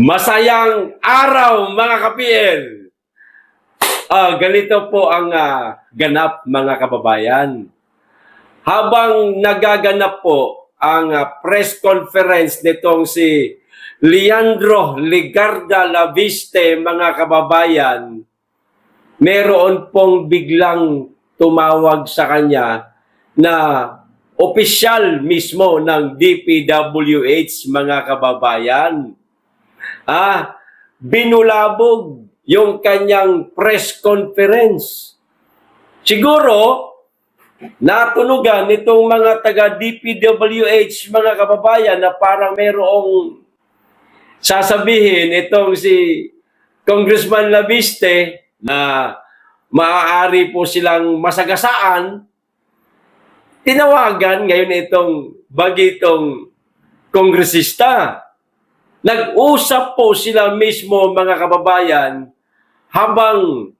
Masayang araw mga ka-PL! Ganito po ang ganap mga kababayan. Habang nagaganap po ang press conference nitong si Leandro Legarda Laviste mga kababayan, meron pong biglang tumawag sa kanya na opisyal mismo ng DPWH mga kababayan. Binulabog yung kanyang press conference. Siguro, natunugan nitong mga taga-DPWH, mga kababayan, na parang mayroong sasabihin itong si Congressman Laviste na maaari po silang masagasaan. Tinawagan ngayon itong bagitong kongresista. Nag-usap po sila mismo mga kababayan habang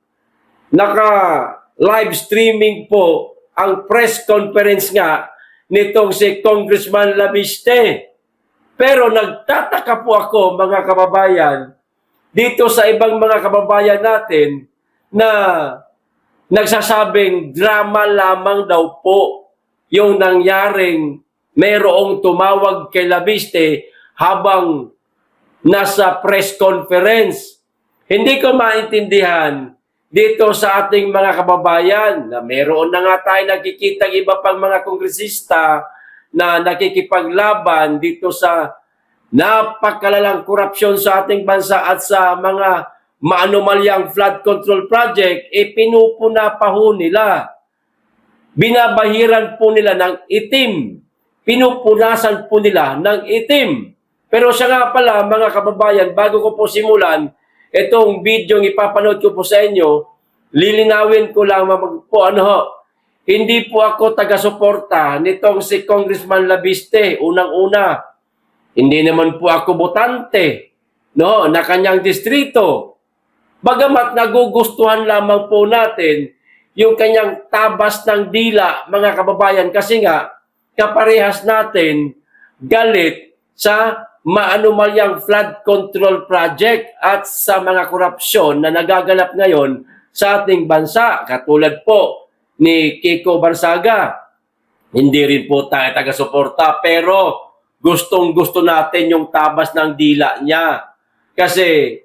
naka-live streaming po ang press conference nga nitong si Congressman Laviste. Pero nagtataka po ako mga kababayan dito sa ibang mga kababayan natin na nagsasabing drama lamang daw po yung nangyaring mayroong tumawag kay Laviste habang nasa press conference. Hindi ko maintindihan dito sa ating mga kababayan na meron na nga tayo nakikita iba pang mga kongresista na nakikipaglaban dito sa napakalalang korupsyon sa ating bansa at sa mga maanomalyang flood control project, pinupuna pa ho nila. Binabahiran po nila ng itim. Pinupunasan po nila ng itim. Pero siya nga pala, mga kababayan, bago ko po simulan, itong video ng ipapanood ko po sa inyo, lilinawin ko lang po hindi po ako taga-suporta nitong si Congressman Laviste, unang-una. Hindi naman po ako botante na kanyang distrito. Bagamat nagugustuhan lamang po natin yung kanyang tabas ng dila, mga kababayan, kasi nga, kaparehas natin galit sa maanomalyang flood control project at sa mga korupsyon na nagaganap ngayon sa ating bansa. Katulad po ni Kiko Barsaga. Hindi rin po tayo taga-suporta pero gustong-gusto natin yung tabas ng dila niya. Kasi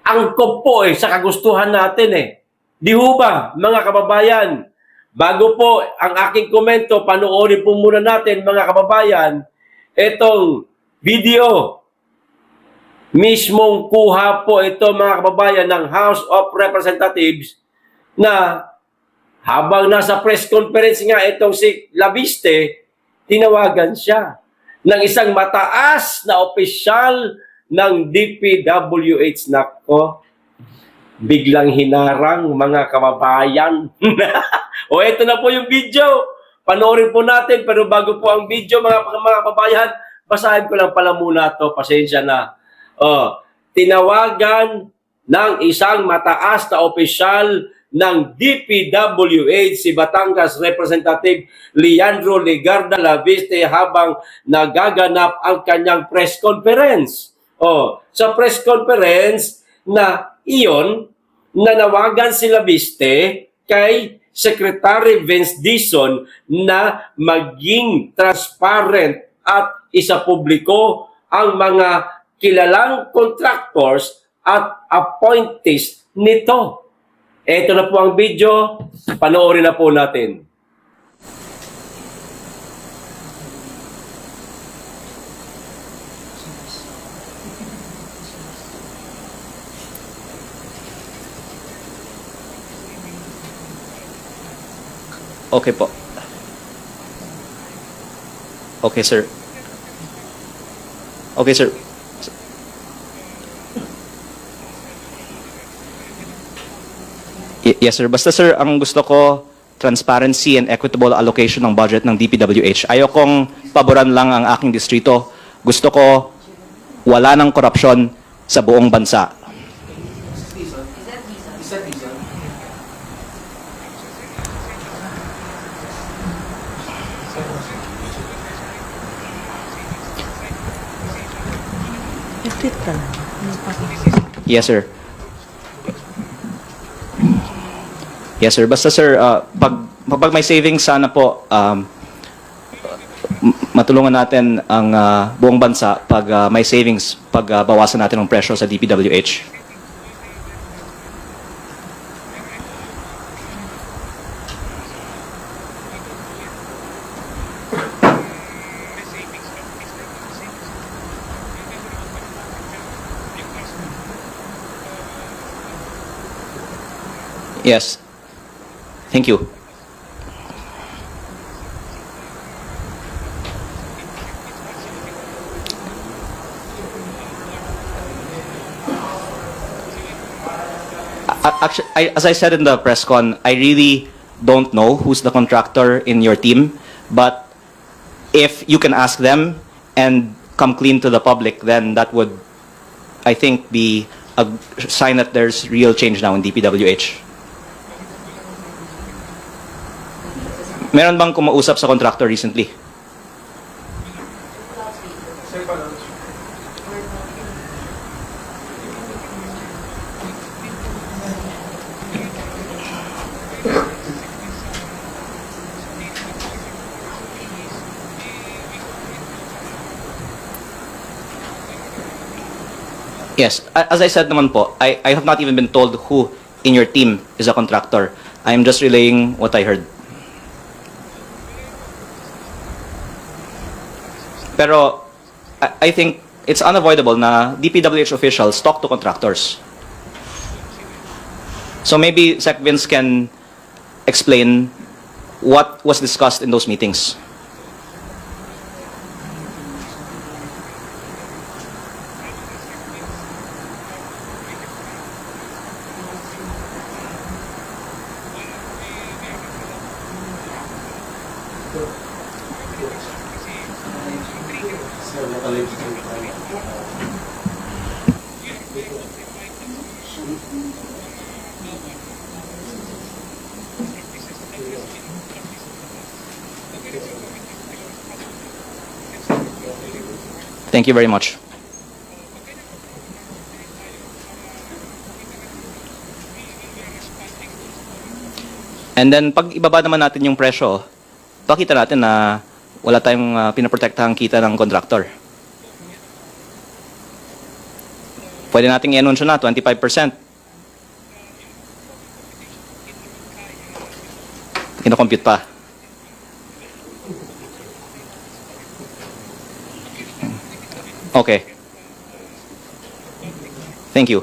angkop po sa kagustuhan natin Di ho ba, mga kababayan? Bago po ang aking komento, panoorin po muna natin mga kababayan itong video. Mismong kuha po ito mga kababayan ng House of Representatives na habang nasa press conference nga itong si Laviste, tinawagan siya ng isang mataas na opisyal ng DPWH. Nako, biglang hinarang mga kababayan. O ito na po yung video. Panoorin po natin pero bago po ang video mga kababayan, basahin ko lang pala muna to, pasensya na. Tinawagan ng isang mataas na opisyal ng DPWH si Batangas Representative Leandro Legarda Laviste habang nagaganap ang kanyang press conference. Sa press conference na iyon, nanawagan si Laviste kay Secretary Vince Dizon na maging transparent at isapubliko ang mga kilalang contractors at appointees nito. Ito na po ang video, panoorin na po natin. Okay po. Okay, sir. Okay, sir. Yes, sir. Basta, sir, ang gusto ko, transparency and equitable allocation ng budget ng DPWH. Ayaw kong paboran lang ang aking distrito. Gusto ko wala ng korupsyon sa buong bansa. Yes, sir. Yes, sir. Basta, sir, pag may savings, sana po, matulungan natin ang buong bansa pag may savings, pag bawasan natin ang presyo sa DPWH. Yes. Thank you. Actually, as I said in the press con, I really don't know who's the contractor in your team, but if you can ask them and come clean to the public, then that would, I think, be a sign that there's real change now in DPWH. Meron bang kumausap sa contractor recently? Yes, as I said naman po, I have not even been told who in your team is a contractor. I am just relaying what I heard. Pero I think it's unavoidable na DPWH officials talk to contractors. So maybe Sec Vince can explain what was discussed in those meetings. Thank you very much. And then, pag ibaba naman natin yung presyo, pakita natin na wala tayong pinaprotektahang kita ng contractor. Pwede nating i-anunsyo na 25%. Kino-compute pa. Okay. Thank you.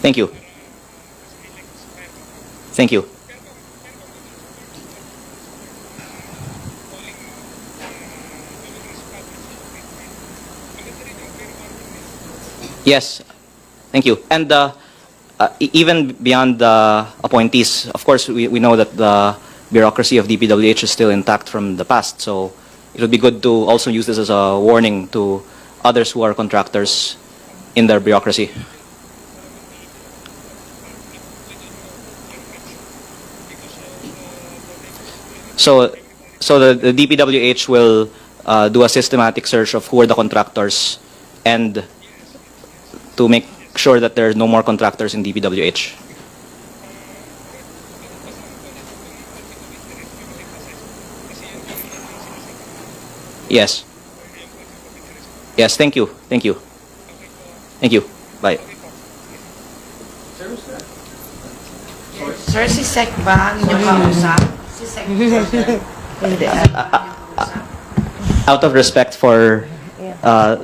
Thank you. Thank you. Yes. Thank you. And even beyond the appointees, of course, we know that the bureaucracy of DPWH is still intact from the past. So it would be good to also use this as a warning to others who are contractors in their bureaucracy. So the DPWH will do a systematic search of who are the contractors and to make sure that there are no more contractors in DPWH. Yes. Yes, thank you. Thank you. Thank you. Bye. Sir, si Sec ba ang inyong kausap? Si Sec Hindi. Out of respect for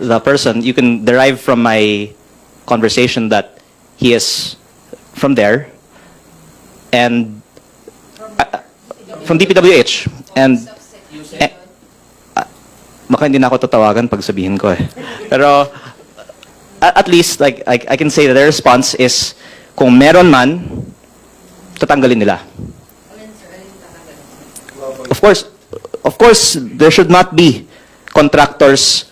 the person, you can derive from my conversation that he is from there and from DPWH and baka hindi na ako tatawagan pag sabihin ko eh. Pero at least like I can say that their response is kung meron man tatanggalin nila. Of course, there should not be contractors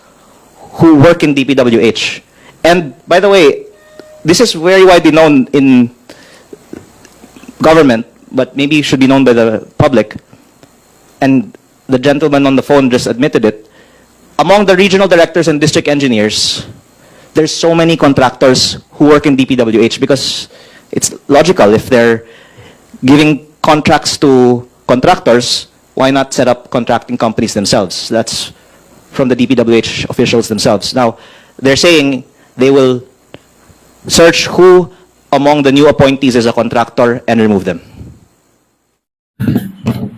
who work in DPWH. And by the way, this is very widely known in government, but maybe should be known by the public, and the gentleman on the phone just admitted it, among the regional directors and district engineers, there's so many contractors who work in DPWH because it's logical. If they're giving contracts to contractors, why not set up contracting companies themselves? That's from the DPWH officials themselves. Now, they're saying they will search who among the new appointees is a contractor and remove them.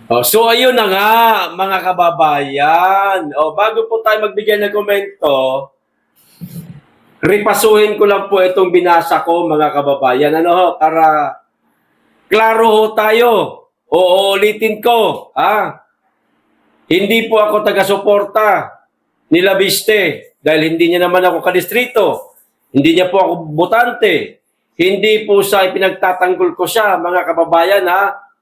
Oh, so ayun na nga, mga kababayan. Bago po tayo magbigay ng komento, ripasuhin ko lang po itong binasa ko, mga kababayan. Para klaro ho tayo. Uulitin ko. Hindi po ako taga-suporta ni Labiste dahil hindi niya naman ako kadistrito. Hindi niya po ako botante. Hindi po sa ipinagtatanggol ko siya, mga kababayan,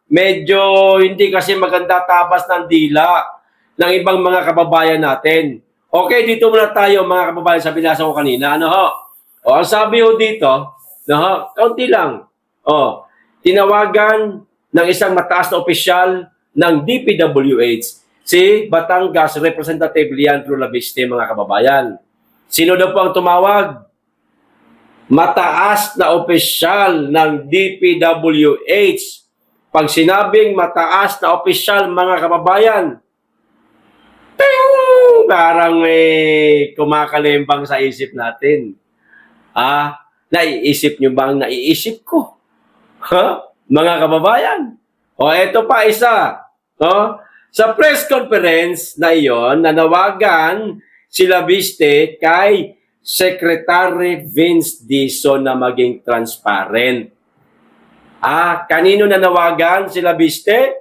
Medyo hindi kasi maganda tabas ng dila ng ibang mga kababayan natin. Okay, dito muna tayo, mga kababayan, sa binasa ko kanina. Ang sabi ho dito, kaunti lang. Tinawagan ng isang mataas na opisyal ng DPWH si Batangas Representative Leandro Labiste, mga kababayan. Sino daw po ang tumawag? Mataas na opisyal ng DPWH. Pag sinabing mataas na opisyal, mga kababayan, ting! Parang kumakalembang sa isip natin. Naiisip nyo ba ang naiisip ko? Mga kababayan? Eto pa isa. Sa press conference na iyon, nanawagan si Labiste kay Secretary Vince Dizon na maging transparent. Kanino nanawagan si Labiste?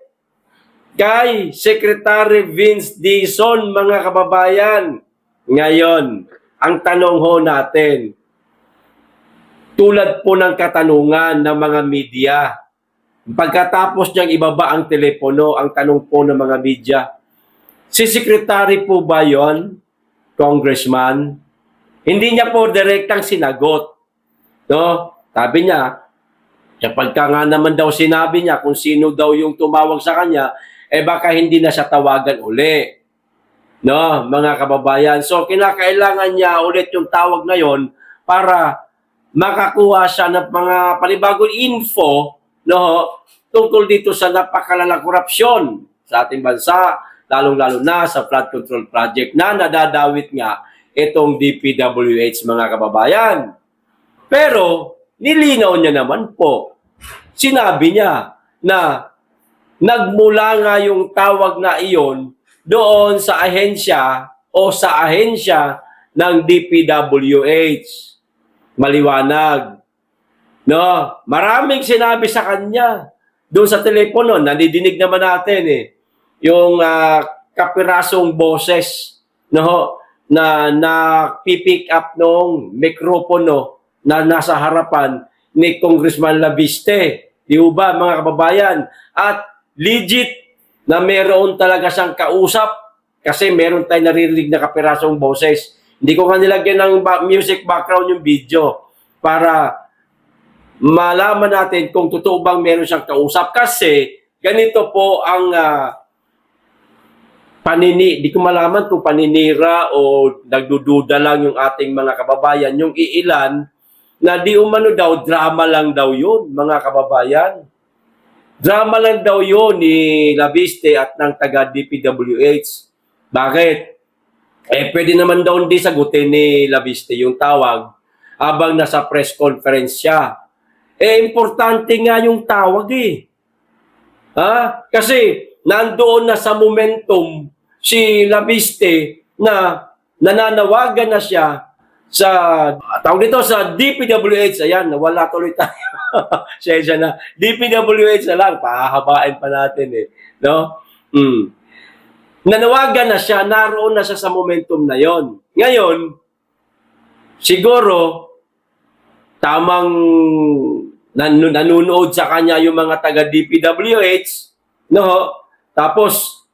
Kay Secretary Vince Dizon, mga kababayan. Ngayon, ang tanong ho natin, tulad po ng katanungan ng mga media, pagkatapos niyang ibaba ang telepono, ang tanong po ng mga media, si Secretary po ba yon, Congressman? Hindi niya po direktang sinagot. Sabi niya, kapag nga naman daw sinabi niya kung sino daw yung tumawag sa kanya, baka hindi na siya tawagan uli. Mga kababayan. So, kinakailangan niya ulit yung tawag na yon para makakuha siya ng mga panibagong info tungkol dito sa napakalalang korupsyon sa ating bansa, lalong-lalo na sa flood control project na nadadawit nga itong DPWH, mga kababayan. Pero, nilinaw niya naman po. Sinabi niya na nagmula nga yung tawag na iyon doon sa ahensya o sa ahensya ng DPWH. Maliwanag. Maraming sinabi sa kanya doon sa telepono. Nadidinig naman natin yung kapirasong boses na pipick up nung mikropono na nasa harapan ni Congressman Labiste. Di ba, mga kababayan? At legit na meron talaga siyang kausap kasi meron tayong naririnig na kapirasong boses. Hindi ko nga nilagyan ng music background yung video para malaman natin kung totoo bang meron siyang kausap. Kasi ganito po ang di ko malaman kung paninira o nagdududa lang yung ating mga kababayan. Yung iilan na di umano daw, drama lang daw yun, mga kababayan. Drama lang daw yun ni Labiste at ng taga-DPWH. Bakit? Pwede naman daw hindi sagutin ni Labiste yung tawag habang nasa press conference siya. Importante nga yung tawag Kasi nandoon na sa momentum si Labiste na nananawagan na siya sa tawag dito sa DPWH. Ayan, nawala tuloy tayo. Siya na. DPWH na lang, pahahabain pa natin Nanawagan na siya, naroon na siya sa momentum na yon. Ngayon, siguro tamang nanonood sa kanya yung mga taga DPWH, Tapos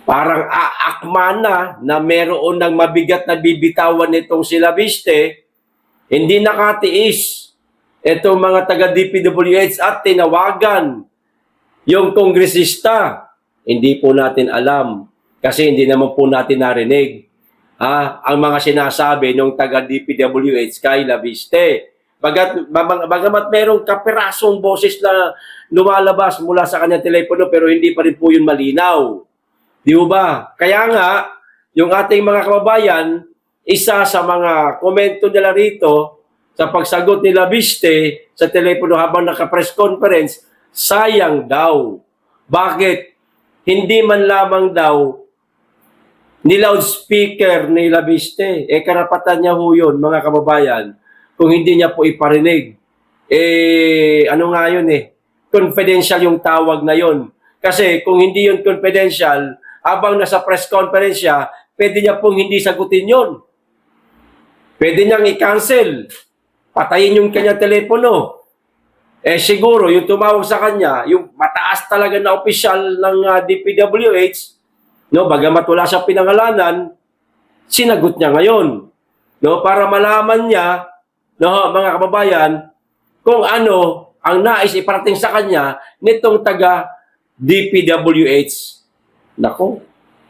parang aakma na meron ng mabigat na bibitawan nitong si Labiste, hindi nakatiis itong mga taga-DPWH at tinawagan yung kongresista. Hindi po natin alam kasi hindi naman po natin narinig ang mga sinasabi ng taga-DPWH kay Laviste. Bagamat merong kaperasong boses na lumalabas mula sa kanyang telepono pero hindi pa rin po yun malinaw. Di ba? Kaya nga, yung ating mga kababayan, isa sa mga komento nila rito sa pagsagot ni Laviste sa telepono habang naka-press conference, sayang daw. Bakit? Hindi man lamang daw ni loudspeaker ni Laviste. Karapatan niya ho yun, mga kababayan, kung hindi niya po iparinig. Ano nga yun confidential yung tawag na yun. Kasi kung hindi yun confidential, habang nasa press conference siya, pwede niya pong hindi sagutin yun. Pwede niyang i-cancel. Patayin yung kanyang telepono. Siguro, yung tumawag sa kanya, yung mataas talaga na opisyal ng DPWH, no, bagamat wala siyang pinangalanan, sinagot niya ngayon. No, para malaman niya, no, mga kababayan, kung ano ang nais iparating sa kanya nitong taga DPWH. Nako,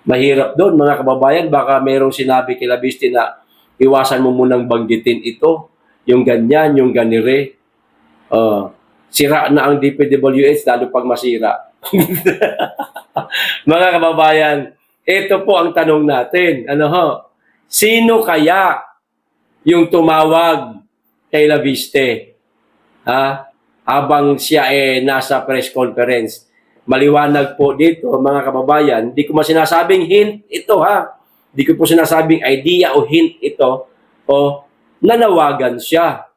mahirap doon, mga kababayan. Baka mayroong sinabi kay Laviste na iwasan mo munang banggitin ito, yung ganyan, yung ganire. Sira na ang DPWH, lalo pag masira. Mga kababayan, ito po ang tanong natin. Sino kaya yung tumawag kay Laviste? Habang siya nasa press conference. Maliwanag po dito, mga kababayan, di ko masinasabing hint ito Di ko po sinasabing idea o hint ito o nanawagan siya.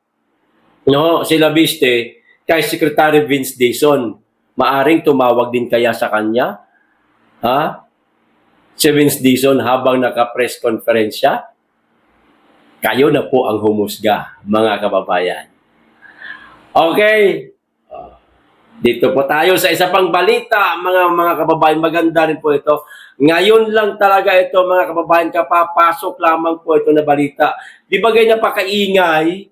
No, si Laviste kay Secretary Vince Dizon. Maaring tumawag din kaya sa kanya? Si Vince Dizon habang naka-press conference siya? Kayo na po ang humusga, mga kababayan. Okay. Dito po tayo sa isa pang balita, mga kababayan. Maganda rin po ito. Ngayon lang talaga ito, mga kababayan, kapapasok lamang po ito na balita. Di ba ganyan napakaingay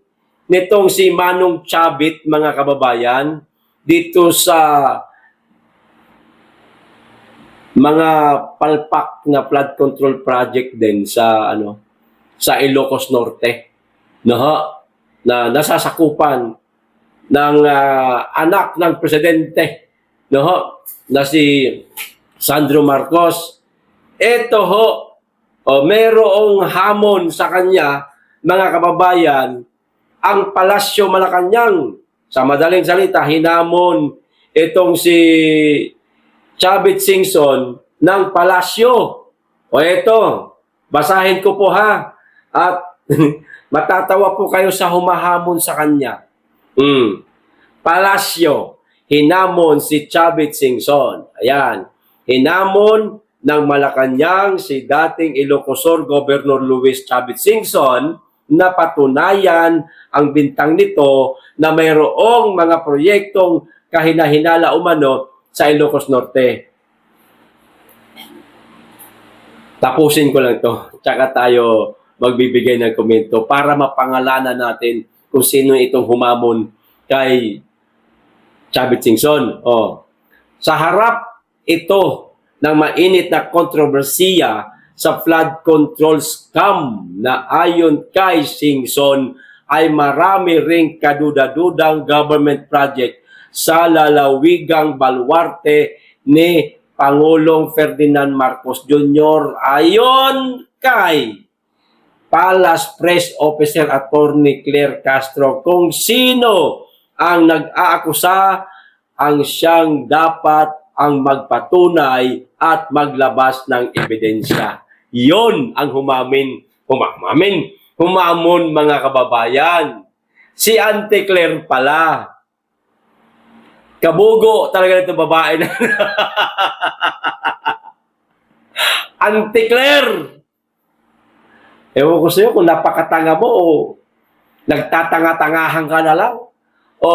nitong si Manong Chabit, mga kababayan, dito sa mga palpak na flood control project din sa sa Ilocos Norte, na nasasakupan ng anak ng presidente, na si Sandro Marcos. Ito merong hamon sa kanya, mga kababayan, ang Palasyo Malacanang. Sa madaling salita, hinamon itong si Chavit Singson ng Palasyo. Ito, basahin ko po at matatawa po kayo sa humahamon sa kanya. Palasyo, hinamon si Chavit Singson. Ayan, hinamon ng Malacanang si dating Ilocosur Governor Luis Chavit Singson na patunayan ang bintang nito na mayroong mga proyektong kahina-hinala umano sa Ilocos Norte. Tapusin ko lang to, tsaka tayo magbibigay ng komento para mapangalanan natin kung sino itong humamon kay Chavit Singson. Sa harap ito ng mainit na kontrobersiya sa flood control scam na ayon kay Singson ay marami ring kaduda-dudang government project sa lalawigang baluarte ni Pangulong Ferdinand Marcos Jr. ayon kay Palace Press Officer Attorney Claire Castro, kung sino ang nag-aakusa ang siyang dapat ang magpatunay at maglabas ng ebidensya. Yon ang humamon, mga kababayan. Si Auntie Claire pala. Kabugo talaga ito babae na. Auntie Claire! Ewan ko sa'yo kung napakatanga mo o nagtatanga-tangahan ka na lang. O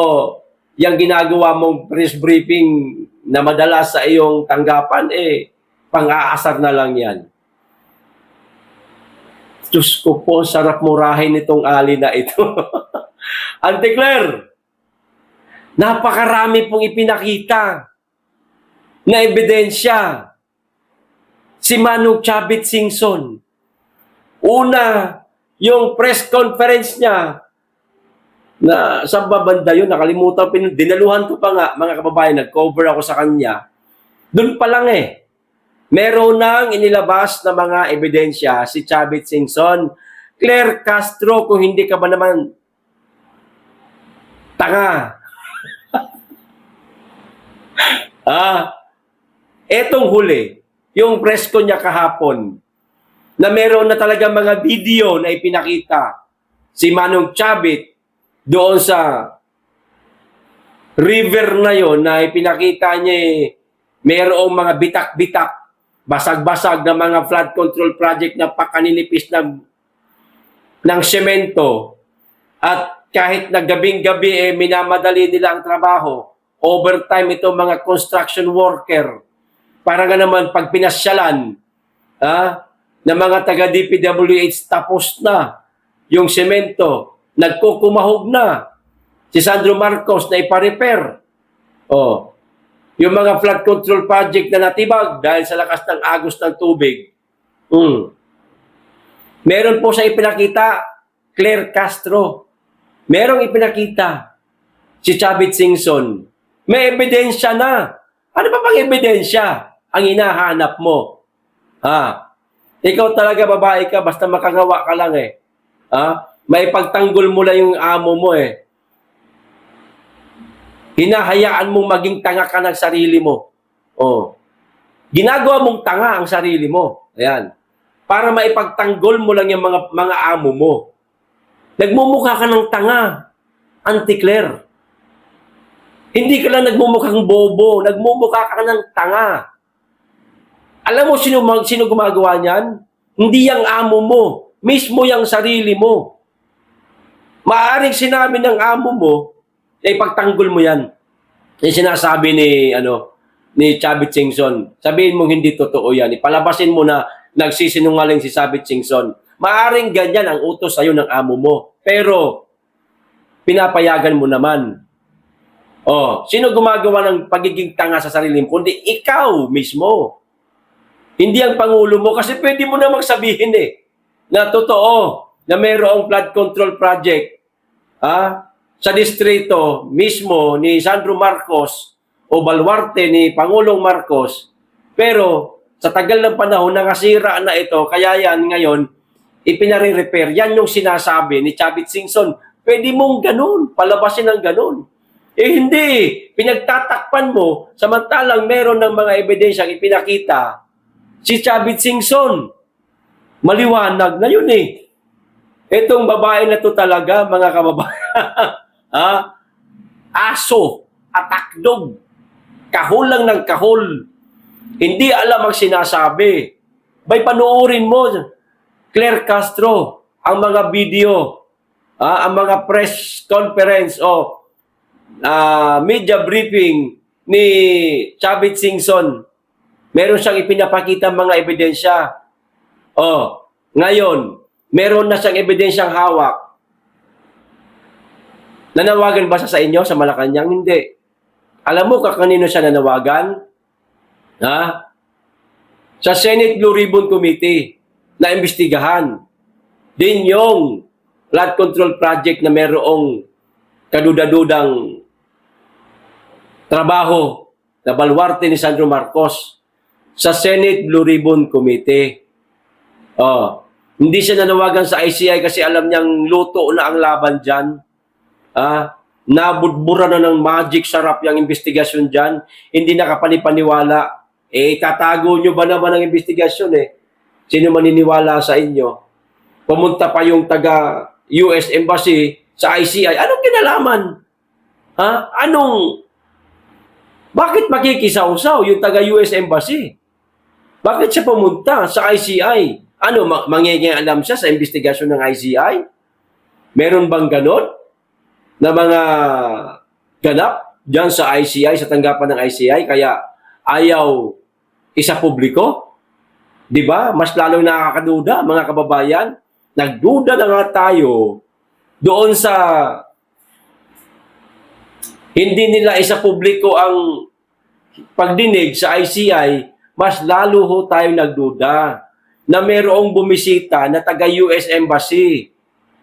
yung ginagawa mong press briefing na madalas sa iyong tanggapan, pang-aasar na lang yan. Diyos ko po, sarap murahin itong ali na ito. Auntie Claire, Napakarami pong ipinakita na ebidensya. Si Manong Chavit Singson. Una, yung press conference niya, na sa babanda yun, nakalimutan, dinaluhan ko pa nga, mga kababayan, nag-cover ako sa kanya. Doon pa lang meron nang inilabas na mga ebidensya si Chavit Singson. Claire Castro, kung hindi ka ba naman tanga. Etong huli, yung press ko niya kahapon, na meron na talaga mga video na ipinakita si Manong Chavit doon sa river na yon na ipinakita niya mayroong mga bitak-bitak, basag-basag na mga flood control project na pakaninipis ng semento. At kahit na gabing-gabi minamadali nila ang trabaho, overtime itong mga construction worker. Para nga naman pag pinasyalan na mga taga-DPWH tapos na yung semento, nagkukumahog na si Sandro Marcos na ipa-repair. Yung mga flood control project na natibag dahil sa lakas ng agos ng tubig. Meron po sa ipinakita, Claire Castro. Merong ipinakita si Chavit Singson. May ebidensya na. Ano pa bang ebidensya ang hinahanap mo? Ikaw talaga babae ka, basta makangawa ka lang May pagtanggol mo lang yung amo mo Hinahayaan mong maging tanga ka ng sarili mo. Ginagawa mong tanga ang sarili mo. Ayan. Para maipagtanggol mo lang yung mga amo mo. Nagmumukha ka ng tanga, Auntie Claire. Hindi ka lang nagmumukhang bobo, nagmumukha ka ng tanga. Alam mo sino gumagawa niyan? Hindi yung amo mo, mismo yung sarili mo. Maaring sinabi ng amo mo, ipagtanggol mo yan. Yung sinasabi ni Chavit Singson. Sabihin mo hindi totoo yan. Ipalabasin mo na nagsisinungaling si Chavit Singson. Maaring ganyan ang utos sa'yo ng amo mo. Pero, pinapayagan mo naman. Sino gumagawa ng pagiging tanga sa sarili mo? Kundi ikaw mismo. Hindi ang Pangulo mo. Kasi pwede mo namang sabihin na totoo na mayroong flood control project sa distrito mismo ni Sandro Marcos o baluarte ni Pangulong Marcos. Pero sa tagal ng panahon, nakasira na ito. Kaya yan ngayon, ipinare-repair. Yan yung sinasabi ni Chavit Singson. Pwede mong ganun, palabasin ng ganun. Hindi. Pinagtatakpan mo, samantalang meron ng mga ebidensyang ipinakita si Chavit Singson. Maliwanag na yun Itong babae na to talaga, mga kababayan, aso, atakdog, kahol lang ng kahol. Hindi alam ang sinasabi. Bay, panuorin mo, Claire Castro, ang mga video, ang mga press conference o media briefing ni Chavit Singson. Meron siyang ipinapakita mga ebidensya. Ngayon, meron na siyang ebidensyang hawak. Nanawagan ba siya sa inyo sa Malacanang? Hindi. Alam mo kanino siya nanawagan? Sa Senate Blue Ribbon Committee na imbestigahan din yung flood control project na merong kaduda-dudang trabaho na baluarte ni Sandro Marcos sa Senate Blue Ribbon Committee. Hindi siya nanawagan sa ICI kasi alam niyang luto na ang laban dyan. Nabudbura na ng magic sarap yung investigasyon dyan. Hindi nakapanipaniwala. Tatago nyo ba naman ang investigasyon Sino maniniwala sa inyo? Pumunta pa yung taga-US Embassy sa ICI. Anong kinalaman? Bakit makikisaw-saw yung taga-US Embassy? Bakit siya pumunta sa ICI? Mangyayang siya sa investigasyon ng ICI? Meron bang ganon? Na mga ganap dyan sa ICI, sa tanggapan ng ICI, kaya ayaw isa publiko? Diba? Mas lalong nakakaduda, mga kababayan. Nagduda na nga tayo doon sa hindi nila isa publiko ang pagdinig sa ICI, mas lalo ho tayo nagduda na mayroong bumisita na taga-US Embassy.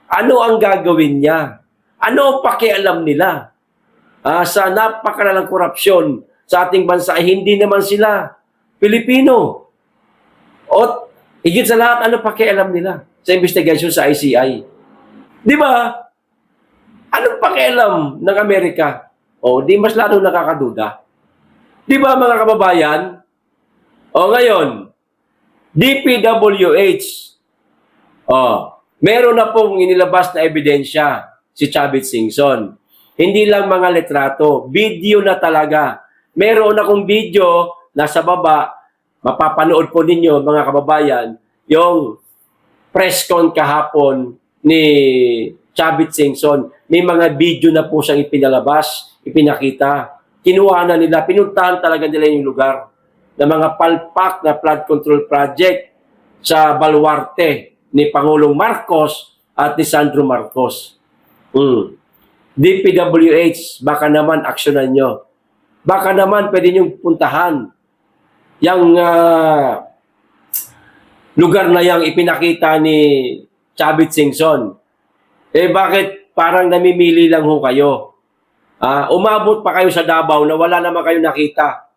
Ano ang gagawin niya? Ano ang pakialam nila? Sa napakalalang korupsyon sa ating bansa, hindi naman sila Pilipino. O higit sa lahat, ano pakialam nila sa investigation sa ICI? Di ba? Anong pakialam ng Amerika? O di mas lalo nakakaduda. Di ba mga kababayan? O ngayon, DPWH, meron na pong inilabas na ebidensya si Chavit Singson. Hindi lang mga litrato, video na talaga. Meron akong video nasa baba, mapapanood po ninyo mga kababayan, yung press con kahapon ni Chavit Singson. May mga video na po siyang ipinalabas, ipinakita. Kinuha na nila, pinuntahan talaga nila yung lugar ng mga palpak na flood control project sa baluarte ni Pangulong Marcos at ni Sandro Marcos. DPWH, baka naman aksyonan nyo. Baka naman pwede nyo puntahan yung lugar na yung ipinakita ni Chavit Singson. Bakit parang namimili lang ho kayo? Umabot pa kayo sa Davao na wala naman kayo nakita.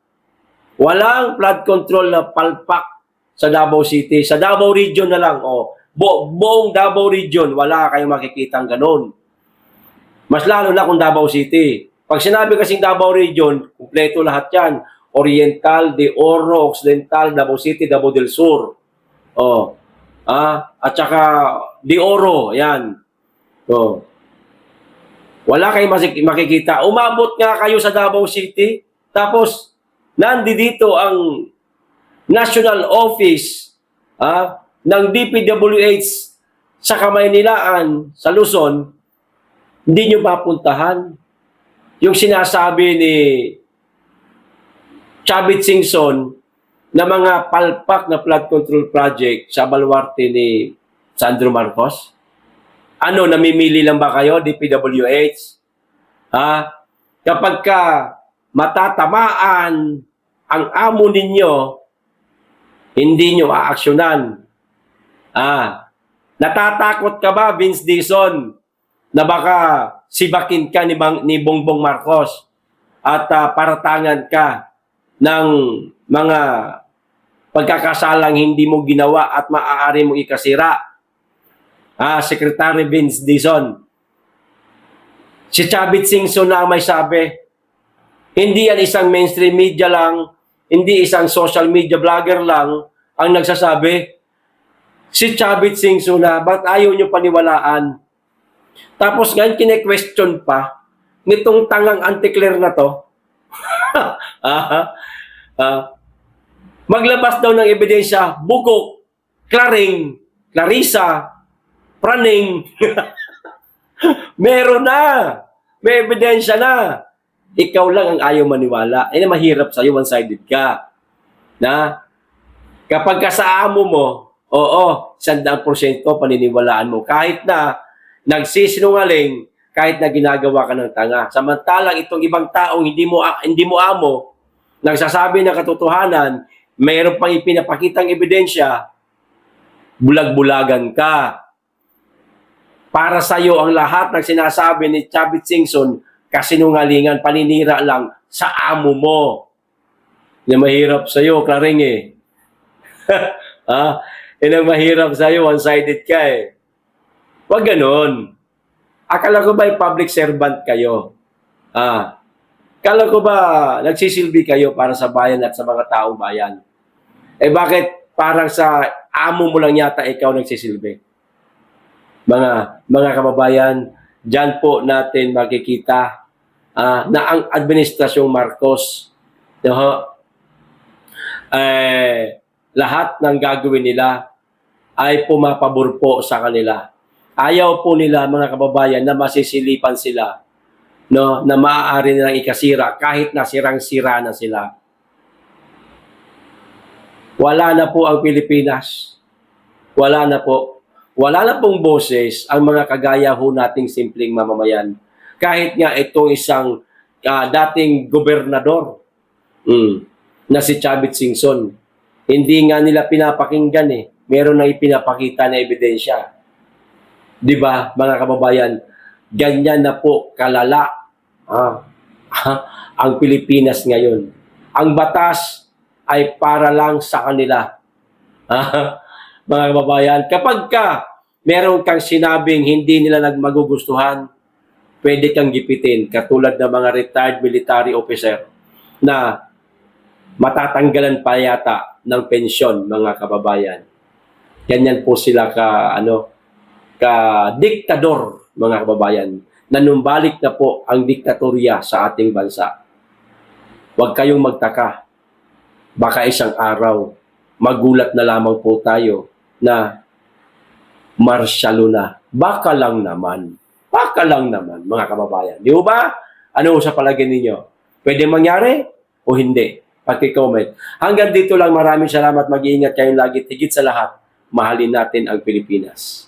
Walang flood control na palpak sa Davao City. Sa Davao Region na lang. Buong Davao Region, wala kayong makikitang ganun. Mas lalo na kung Davao City. Pag sinabi kasing Davao Region, kumpleto lahat yan. Oriental, De Oro, Occidental, Davao City, Davao del Sur. At saka De Oro, yan. Wala kayong makikita. Umabot nga kayo sa Davao City, tapos nandito ang National Office ng DPWH sa Kamaynilaan, sa Luzon, hindi nyo mapuntahan. Yung sinasabi ni Chavit Singson na mga palpak na flood control project sa baluarte ni Sandro Marcos. Namimili lang ba kayo, DPWH? Kapag ka matatamaan ang amo ninyo, hindi nyo aaksyonan. Natatakot ka ba, Vince Dizon, na baka sibakin ka ni Bongbong Marcos at paratangan ka ng mga pagkakasalang hindi mo ginawa at maaari mong ikasira? Secretary Vince Dizon. Si Chavit Singson na may sabi, hindi yan isang mainstream media lang, hindi isang social media vlogger lang ang nagsasabi. Si Chavit Singson na, ba't ayaw nyo paniwalaan? Tapos ngayon kine-question pa nitong tangang anti-clear na to. Maglabas daw ng ebidensya, Bugok, Claring, Clarissa, Praning. Meron na. May ebidensya na. Ikaw lang ang ayaw maniwala. Mahirap sa'yo, one-sided ka. Na, kapag ka sa amo mo, 100% paniniwalaan mo. Kahit na nagsisinungaling, kahit na ginagawa ka ng tanga. Samantalang itong ibang taong hindi mo amo, nagsasabi ng katotohanan, mayroon pang ipinapakitang ebidensya, bulag-bulagan ka. Para sa iyo ang lahat ng sinasabi ni Chavit Singson, kasinungalingan, paninira lang sa amo mo. Mahirap sa iyo, Claring mahirap sa iyo, one-sided ka Wag ganon. Akala ko ba public servant kayo? Akala ko ba nagsisilbi kayo para sa bayan at sa mga taong bayan? Bakit parang sa amo mo lang yata ikaw nagsisilbi? Mga kababayan, dyan po natin makikita na ang Administrasyong Marcos, lahat ng gagawin nila ay pumapabor po sa kanila. Ayaw po nila, mga kababayan, na masisilipan sila, na maaari nilang ikasira kahit na sirang-sira na sila. Wala na po ang Pilipinas. Wala na po. Wala na pong boses ang mga kagaya ho nating simpleng mamamayan. Kahit nga itong isang dating gobernador na si Chavit Singson. Hindi nga nila pinapakinggan eh. Meron nang ipinapakita na ebidensya. Di ba, mga kababayan? Ganyan na po kalala ang Pilipinas ngayon. Ang batas ay para lang sa kanila. Mga kababayan, kapag meron kang sinabing hindi nila magugustuhan, pwede kang gipitin, katulad ng mga retired military officer na matatanggalan pa yata ng pensyon, mga kababayan. Ganyan po sila ka-diktador, mga kababayan. Nanumbalik na po ang diktatorya sa ating bansa. Huwag kayong magtaka. Baka isang araw, magulat na lamang po tayo na marsyalo na. Baka lang naman. Baka lang naman, mga kababayan. Di ba? Ano sa palagay ninyo? Pwede mangyari o hindi? Paki-comment. Hanggang dito lang, maraming salamat. Mag-iingat kayong lagi. Higit sa lahat, mahalin natin ang Pilipinas.